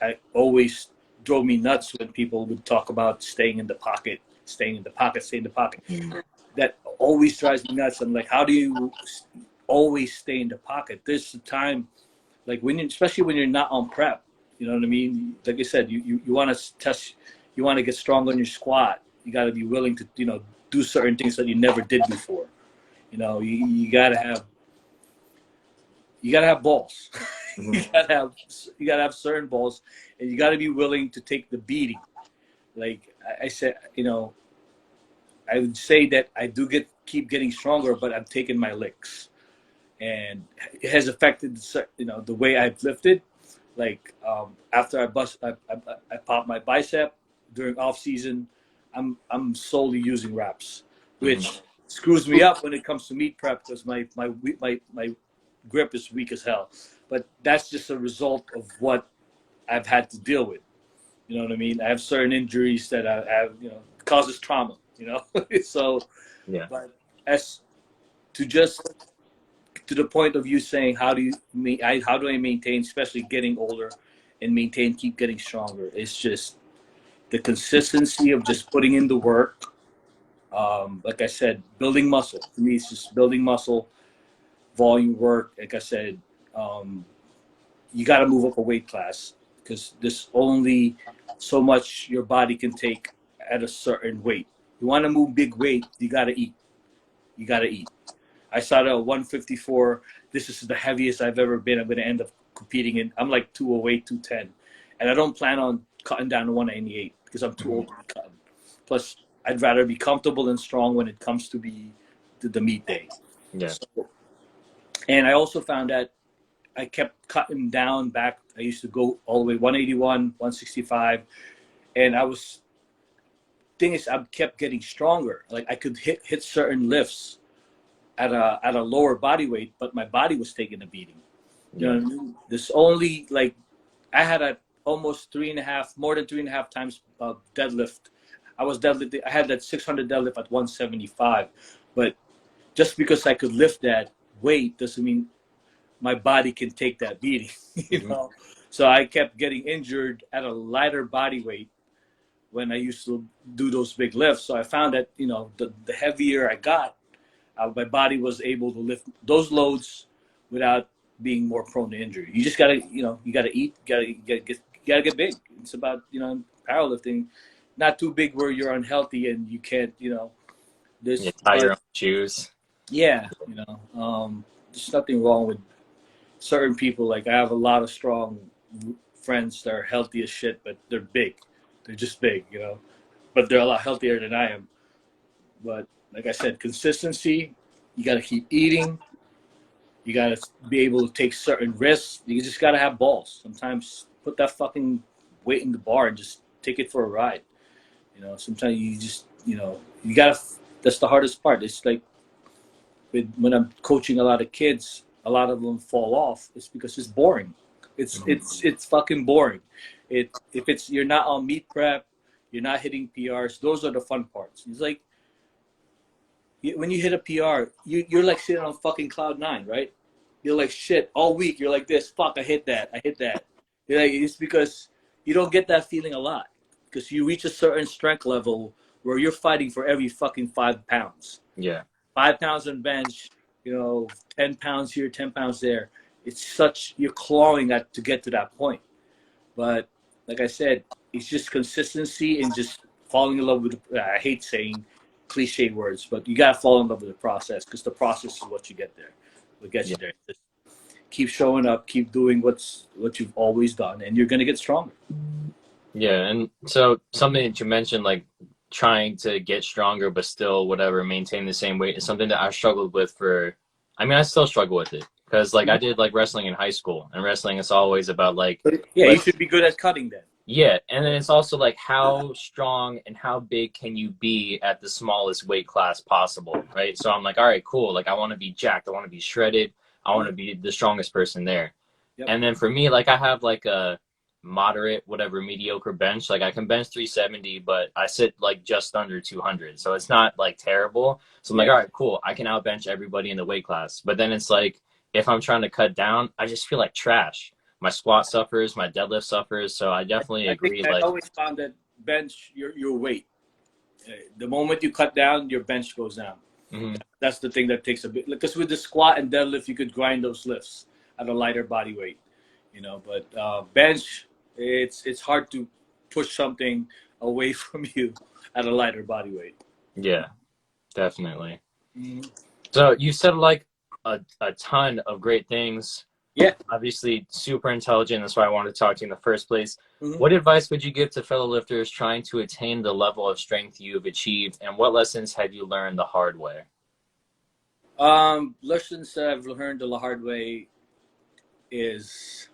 I always drove me nuts when people would talk about staying in the pocket, staying in the pocket, staying in the pocket. That always drives me nuts. I'm like, how do you always stay in the pocket? There's a time, like especially when you're not on prep. You know what I mean? Like I said, you want to test, you want to get strong on your squat. You got to be willing to do certain things that you never did before. You gotta have balls. Mm-hmm. you gotta have certain balls, and you gotta be willing to take the beating. Like I said, I would say that I do keep getting stronger, but I'm taking my licks, and it has affected the way I've lifted. Like after I pop my bicep during off season, I'm solely using reps, which screws me up when it comes to meet prep because my grip is weak as hell. But that's just a result of what I've had to deal with. You know what I mean? I have certain injuries that I have, causes trauma. So, Yeah. but as to the point of you saying, how do I maintain, especially getting older, and keep getting stronger? It's just the consistency of just putting in the work. Like I said, building muscle. For me, it's just building muscle, volume work. Like I said, you got to move up a weight class because there's only so much your body can take at a certain weight. You want to move big weight, you got to eat. You got to eat. I started at 154. This is the heaviest I've ever been. I'm going to end up competing in. I'm like 208, 210. And I don't plan on cutting down to 198 because I'm too old to be cutting. Plus, I'd rather be comfortable and strong when it comes to the meet day. Yeah. So, and I also found that I kept cutting down back. I used to go all the way 181, 165. And thing is, I kept getting stronger. Like I could hit certain lifts at a lower body weight, but my body was taking a beating. You know what I mean? This only like I had almost more than 3.5 times deadlift. I had that 600 deadlift at 175, but just because I could lift that weight doesn't mean my body can take that beating. So I kept getting injured at a lighter body weight when I used to do those big lifts. So I found that the heavier I got, my body was able to lift those loads without being more prone to injury. You just gotta, you gotta eat, you gotta get big. It's about, powerlifting, not too big where you're unhealthy and you can't, there's tie your own shoes. Yeah, there's nothing wrong with certain people. Like I have a lot of strong friends that are healthy as shit, but they're big. They're just big, but they're a lot healthier than I am. But like I said, consistency, you got to keep eating. You got to be able to take certain risks. You just got to have balls. Sometimes put that fucking weight in the bar and just take it for a ride. Sometimes you just, you got to, that's the hardest part. It's like when I'm coaching a lot of kids, a lot of them fall off. It's because it's boring. It's fucking boring. If you're not on meet prep, you're not hitting PRs. Those are the fun parts. It's like when you hit a PR, you're like sitting on fucking cloud 9, right? you're like shit all week. You're like this. Fuck, I hit that. I hit that. You're like, it's because you don't get that feeling a lot because you reach a certain strength level where you're fighting for every fucking 5 pounds. Yeah. 5 pounds on bench, 10 pounds here, 10 pounds there. It's such, you're clawing at to get to that point. But like I said, it's just consistency and just falling in love with, I hate saying cliche words, but you got to fall in love with the process because the process is what you get there. What gets you there. Just keep showing up, keep doing what you've always done, and you're going to get stronger. Yeah. And so something that you mentioned, like trying to get stronger, but still whatever, maintain the same weight is something that I struggled with I still struggle with it because like I did like wrestling in high school, and wrestling is always about like, yeah, you should be good at cutting then. Yeah, and then it's also like how strong and how big can you be at the smallest weight class possible, right? So I'm like, all right, cool. Like I want to be jacked, I want to be shredded, I want to be the strongest person there. Yep. And then for me, like I have like a moderate, whatever, mediocre bench. Like I can bench 370, but I sit like just under 200, so it's not like terrible. So I'm like, all right, cool. I can outbench everybody in the weight class. But then it's like if I'm trying to cut down, I just feel like trash. My squat suffers, my deadlift suffers, so I definitely agree. I always found that bench your weight. The moment you cut down, your bench goes down. Mm-hmm. That's the thing that takes a bit. Because with the squat and deadlift, you could grind those lifts at a lighter body weight, But bench, it's hard to push something away from you at a lighter body weight. Yeah, definitely. Mm-hmm. So you said like a ton of great things. Yeah. Obviously super intelligent. That's why I wanted to talk to you in the first place. Mm-hmm. What advice would you give to fellow lifters trying to attain the level of strength you've achieved, and what lessons have you learned the hard way? Lessons that I've learned the hard way is,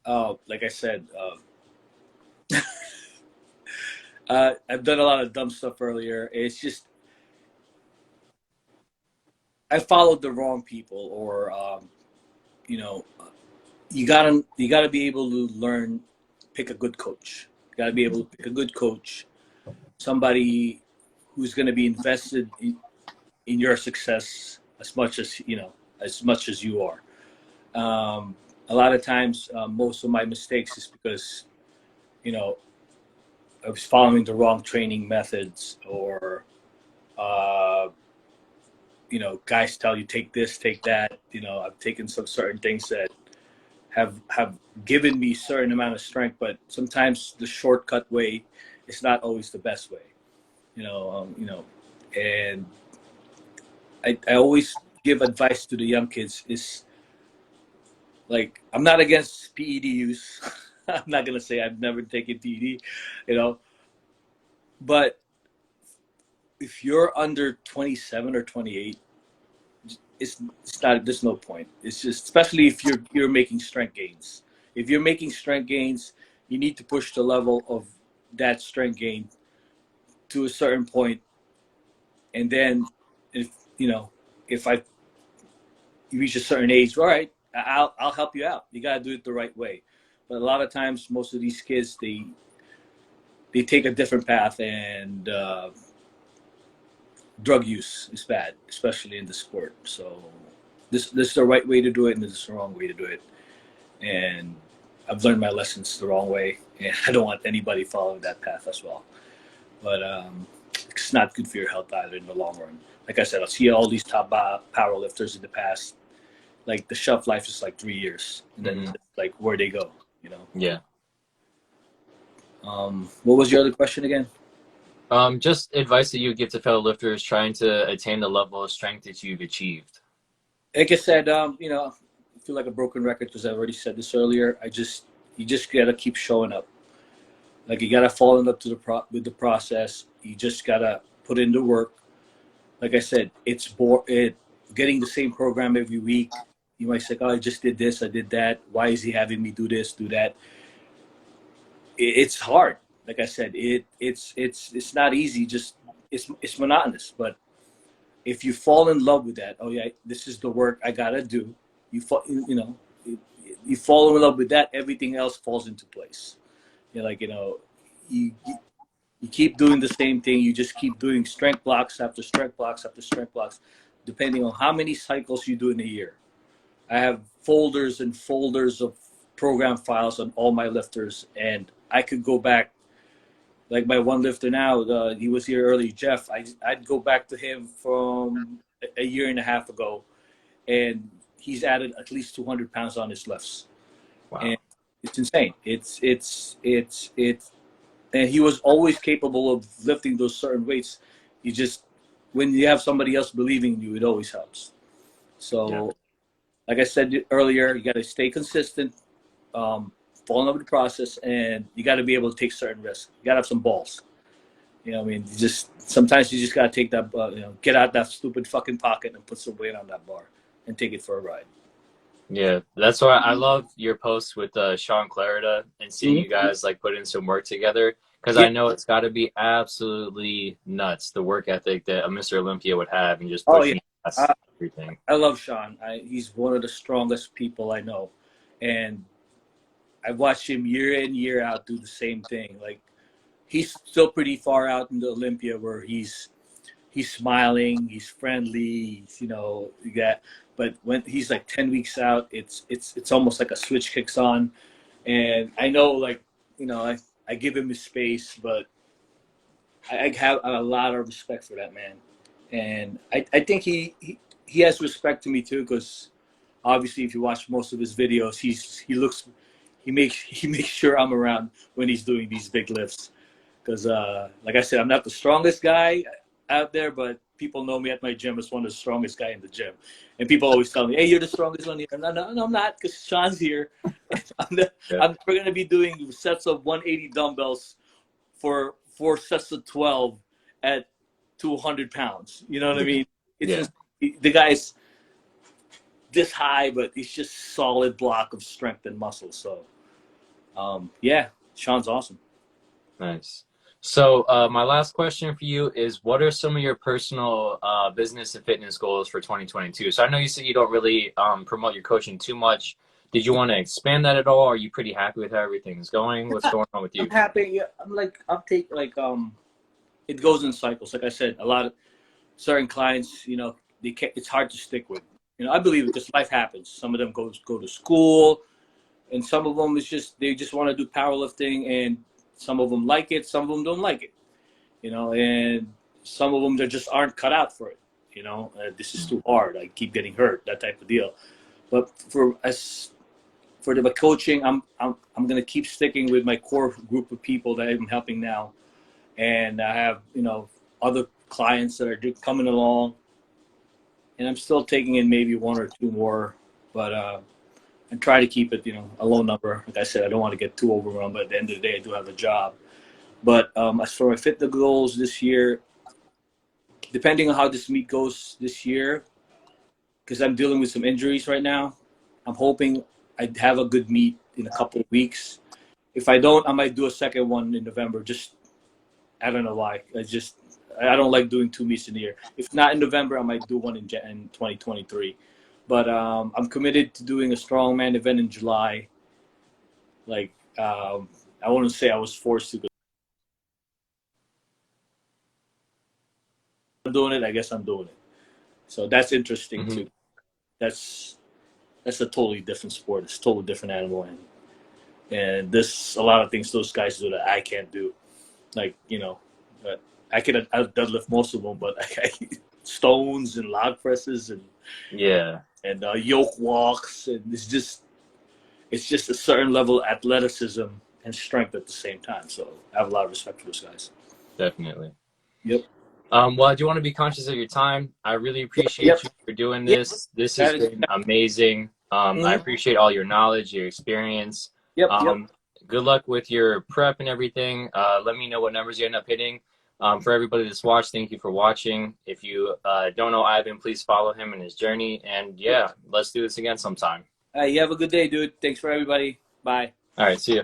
like I said, I've done a lot of dumb stuff earlier. It's just I followed the wrong people, or you gotta be able to pick a good coach. You gotta be able to pick a good coach, somebody who's going to be invested in your success as much as you are. A lot of times, most of my mistakes is because I was following the wrong training methods, or guys tell you take this, take that. I've taken some certain things that have given me certain amount of strength, but sometimes the shortcut way is not always the best way. And I always give advice to the young kids is like, I'm not against PED use. I'm not gonna say I've never taken PED, but if you're under 27 or 28, it's not. There's no point. It's just, especially if you're making strength gains. If you're making strength gains, you need to push the level of that strength gain to a certain point, and then if you reach a certain age, all right, I'll help you out. You gotta do it the right way. But a lot of times, most of these kids they take a different path, and drug use is bad, especially in the sport. So this is the right way to do it, and this is the wrong way to do it. And I've learned my lessons the wrong way, and I don't want anybody following that path as well. But it's not good for your health either in the long run. Like I said, I'll see all these top powerlifters in the past. Like the shelf life is like 3 years, and then like where they go, Yeah. What was your other question again? Just advice that you would give to fellow lifters trying to attain the level of strength that you've achieved. Like I said, I feel like a broken record because I already said this earlier. You just gotta keep showing up. Like you gotta fall in love with the process. You just gotta put in the work. Like I said, getting the same program every week. You might say, "Oh, I just did this, I did that. Why is he having me do this, do that?" It's hard. Like I said, it's not easy. Just it's monotonous. But if you fall in love with that, oh yeah, this is the work I gotta do. You fall in love with that, everything else falls into place. You keep doing the same thing. You just keep doing strength blocks after strength blocks after strength blocks. depending on how many cycles you do in a year. I have folders and folders of program files on all my lifters, and I could go back. Like my one lifter now, he was here early, Jeff. I'd go back to him from a year and a half ago, and he's added at least 200 pounds on his lifts. Wow. And it's insane. It's and he was always capable of lifting those certain weights. You just, when you have somebody else believing in you, it always helps. So, like I said earlier, you got to stay consistent, fall in love with the process, and you got to be able to take certain risks. You got to have some balls. You know what I mean? Sometimes you just got to take that, get out that stupid fucking pocket and put some weight on that bar and take it for a ride. Yeah, that's why I love your posts with Sean Clarida and seeing you guys like put in some work together, because I know it's got to be absolutely nuts, the work ethic that a Mr. Olympia would have and just pushing everything. I love Sean. He's one of the strongest people I know, and I've watched him year in, year out do the same thing. Like, he's still pretty far out in the Olympia where he's smiling, he's friendly, but when he's like 10 weeks out, it's almost like a switch kicks on. And I know, like, I give him his space, but I have a lot of respect for that man. And I think he has respect to me too, because obviously if you watch most of his videos, he makes sure I'm around when he's doing these big lifts. Because like I said, I'm not the strongest guy out there, but people know me at my gym as one of the strongest guy in the gym. And people always tell me, hey, you're the strongest one here. No, I'm not, because Sean's here. I'm never going to be doing sets of 180 dumbbells for 4 sets of 12 at 200 pounds. You know what I mean? It's just, the guy's this high, but he's just solid block of strength and muscle. So, Sean's awesome. Nice. So my last question for you is, what are some of your personal business and fitness goals for 2022? So I know you said you don't really promote your coaching too much. Did you want to expand that at all? Are you pretty happy with how everything's going? What's going on with you? I'm happy. Yeah, it goes in cycles. Like I said, a lot of certain clients, it's hard to stick with. I believe because life happens. Some of them go to school, and some of them they just want to do powerlifting, and some of them like it, some of them don't like it, and some of them they just aren't cut out for it. This is too hard. I keep getting hurt, that type of deal. But for the coaching, I'm gonna keep sticking with my core group of people that I'm helping now, and I have other clients that are coming along, and I'm still taking in maybe 1 or 2 more, but and try to keep it, a low number. Like I said, I don't want to get too overwhelmed, but at the end of the day, I do have a job. But as for my fitness goals this year, depending on how this meet goes this year, because I'm dealing with some injuries right now, I'm hoping I'd have a good meet in a couple of weeks. If I don't, I might do a second one in November. Just, I don't know why. I don't like doing 2 meets in a year. If not in November, I might do one in 2023. But I'm committed to doing a strongman event in July. Like, I wouldn't say I was forced to. I'm doing it. I guess I'm doing it. So that's interesting too. That's a totally different sport. It's a totally different animal, and there's a lot of things those guys do that I can't do. Like, but I can deadlift most of them, but stones and log presses and yoke walks, and it's just a certain level of athleticism and strength at the same time. So I have a lot of respect for those guys. Definitely. Yep. Well, I do want to be conscious of your time. I really appreciate you for doing this. This has been amazing. I appreciate all your knowledge, your experience. Good luck with your prep and everything. Let me know what numbers you end up hitting. For everybody that's watched, thank you for watching. If you don't know Ivan, please follow him in his journey. And let's do this again sometime. You have a good day, dude. Thanks for everybody. Bye. All right, see ya.